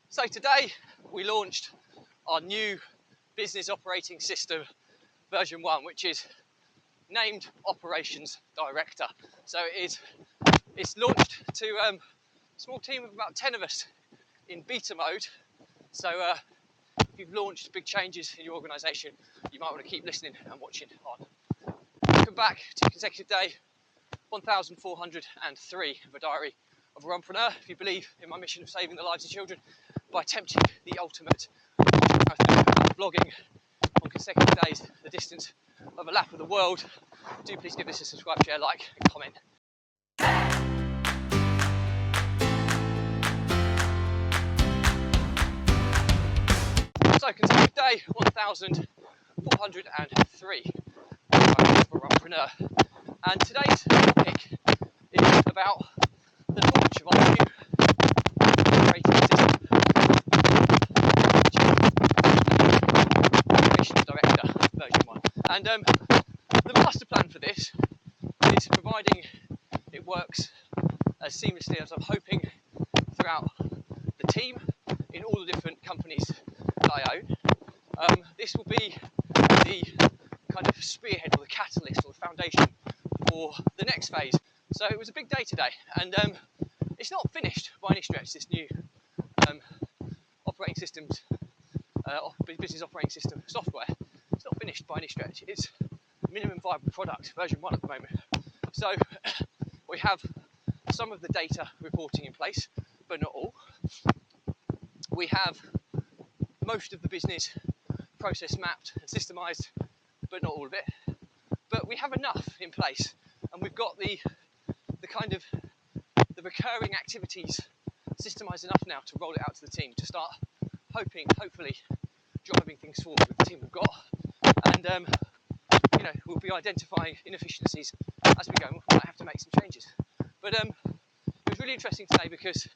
So today we launched our new business operating system version 1, which is named Operations Director. So it's launched to a small team of about 10 of us in beta mode. So if you've launched big changes in your organisation, you might want to keep listening and watching on. Welcome back to consecutive day 1403 of a diary of a Runpreneur. If you believe in my mission of saving the lives of children by attempting the ultimate marathon blogging on consecutive days, the distance of a lap of the world, do please give this a subscribe, share, like and comment. So consecutive day 1403 for Runpreneur, and today's topic is about the launch of our new operating system, Operations Director version 1. And the master plan for this is, providing it works as seamlessly as I'm hoping throughout the team in all the different companies that I own. This will be the kind of spearhead or the catalyst or the foundation for the next phase. So it was a big day today, and it's not finished by any stretch, this new operating systems, business operating system software. It's not finished by any stretch. It's minimum viable product version 1 at the moment. So we have some of the data reporting in place, but not all. We have most of the business process mapped and systemized, but not all of it. But we have enough in place, and we've got the kind of the recurring activities systemized enough now to roll it out to the team, to start hopefully driving things forward with the team we've got. And we'll be identifying inefficiencies as we go, and we might have to make some changes. But it was really interesting today because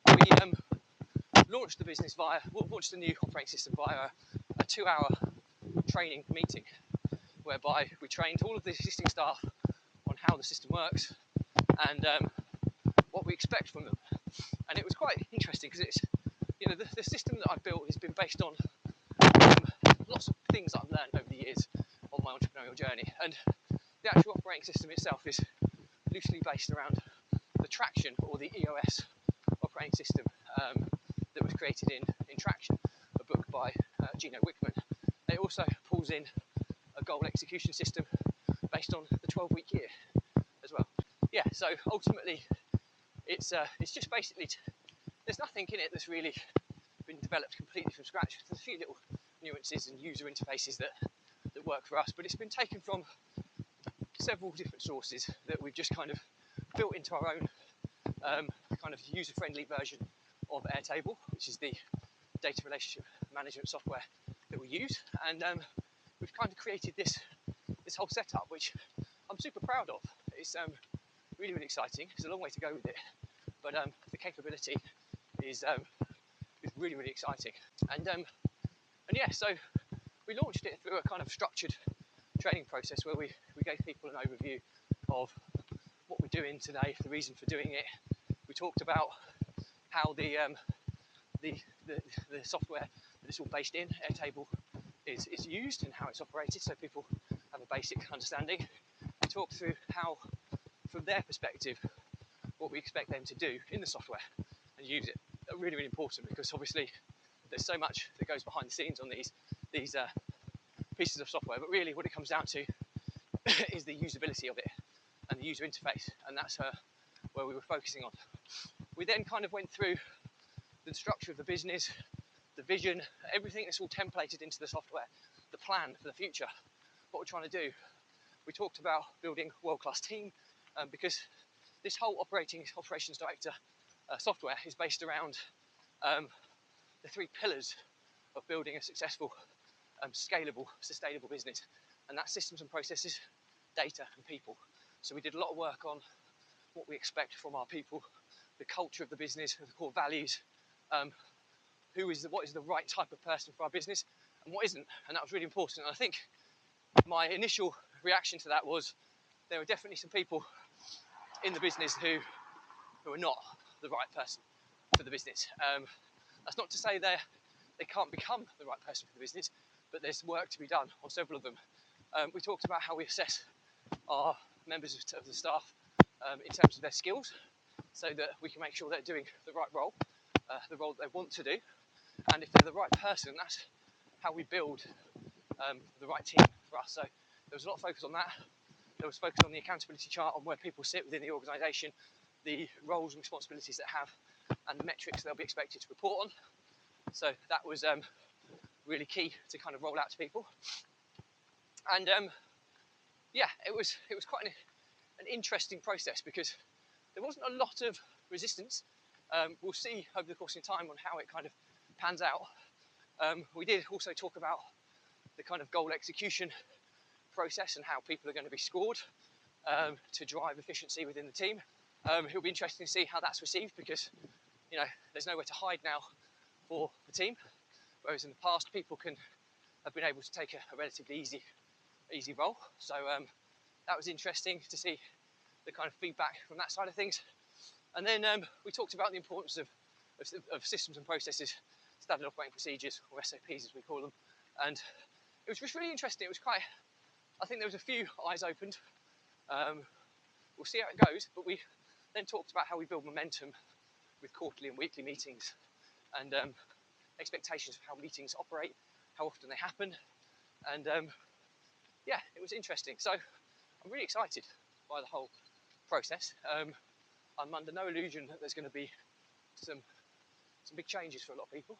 we launched the new operating system via a 2-hour training meeting, whereby we trained all of the existing staff on how the system works and what we expect from them. And it was quite interesting because it's, the system that I've built has been based on lots of things that I've learned over the years on my entrepreneurial journey. And the actual operating system itself is loosely based around the Traction, or the EOS operating system that was created in Traction, a book by Gino Wickman. It also pulls in a goal execution system based on the 12-week year as well. Yeah, so ultimately it's just basically, there's nothing in it that's really been developed completely from scratch. There's a few little nuances and user interfaces that work for us, but it's been taken from several different sources that we've just kind of built into our own kind of user-friendly version of Airtable, which is the data relationship management software that we use. And we've kind of created this whole setup, which I'm super proud of. It's really, really exciting. There's a long way to go with it, but the capability is really, really exciting. And yeah, so we launched it through a kind of structured training process where we gave people an overview of what we're doing today, the reason for doing it. We talked about how the software that it's all based in, Airtable, is used and how it's operated, so people have a basic understanding. We talked through how, from their perspective, what we expect them to do in the software and use it. Really, really important, because obviously there's so much that goes behind the scenes on these pieces of software, but really what it comes down to is the usability of it and the user interface, and that's where we were focusing on. We then kind of went through the structure of the business, the vision, everything that's all templated into the software, the plan for the future, what we're trying to do. We talked about building a world-class team, because this whole operations director software is based around the 3 pillars of building a successful, scalable, sustainable business, and that's systems and processes, data and people. So we did a lot of work on what we expect from our people, the culture of the business, the core values, what is the right type of person for our business and what isn't, and that was really important. And I think my initial reaction to that was there are definitely some people in the business who are not the right person for the business. That's not to say they can't become the right person for the business, but there's work to be done on several of them. We talked about how we assess our members of the staff in terms of their skills, so that we can make sure they're doing the right role, the role that they want to do, and if they're the right person, that's how we build the right team for us. So there was a lot of focus on that. There was focus on the accountability chart, on where people sit within the organisation, the roles and responsibilities they have, and the metrics they'll be expected to report on. So that was really key to kind of roll out to people. And yeah, it was quite an interesting process, because there wasn't a lot of resistance. We'll see over the course of time on how it kind of pans out. We did also talk about the kind of goal execution process and how people are going to be scored to drive efficiency within the team. It'll be interesting to see how that's received, because there's nowhere to hide now for the team, whereas in the past people have been able to take a relatively easy role. So that was interesting to see the kind of feedback from that side of things. And then we talked about the importance of systems and processes, standard operating procedures, or SOPs as we call them. And it was just really interesting. It was I think there was a few eyes opened. We'll see how it goes, but we then talked about how we build momentum with quarterly and weekly meetings, and expectations of how meetings operate, how often they happen. And yeah, it was interesting. So I'm really excited by the whole process. I'm under no illusion that there's going to be some big changes for a lot of people.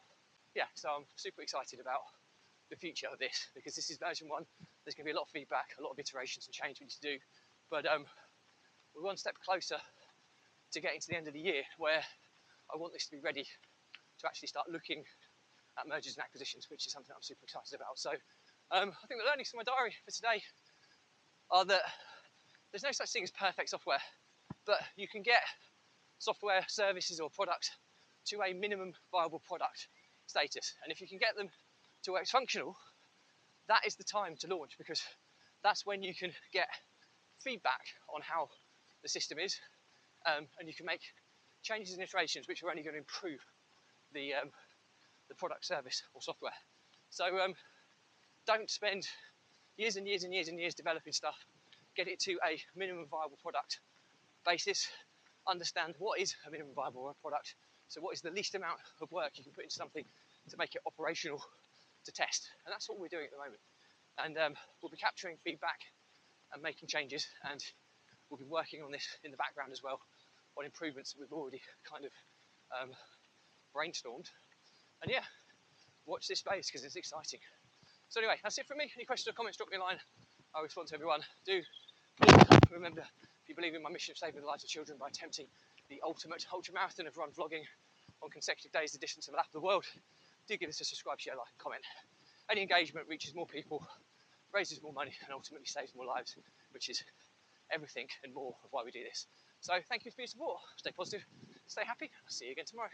Yeah, so I'm super excited about the future of this, because this is version 1. There's going to be a lot of feedback, a lot of iterations and change we need to do, but we're one step closer to getting to the end of the year, where I want this to be ready to actually start looking at mergers and acquisitions, which is something I'm super excited about. So I think the learnings from my diary for today are that there's no such thing as perfect software, but you can get software, services or products to a minimum viable product status. And if you can get them to where it's functional, that is the time to launch, because that's when you can get feedback on how the system is, and you can make changes and iterations which are only going to improve the product, service or software. So don't spend years and years and years and years developing stuff. Get it to a minimum viable product basis. Understand what is a minimum viable product. So what is the least amount of work you can put into something to make it operational to test. And that's what we're doing at the moment. And we'll be capturing feedback and making changes, and we'll be working on this in the background as well, on improvements that we've already kind of brainstormed. And yeah, watch this space, because it's exciting. So anyway, that's it from me. Any questions or comments, drop me a line. I'll respond to everyone. Do remember, if you believe in my mission of saving the lives of children by attempting the ultimate ultramarathon of run vlogging on consecutive days, the distance of a lap of the world, do give us a subscribe, share, like and comment. Any engagement reaches more people, raises more money, and ultimately saves more lives, which is everything and more of why we do this. So thank you for your support. Stay positive, stay happy. I'll see you again tomorrow.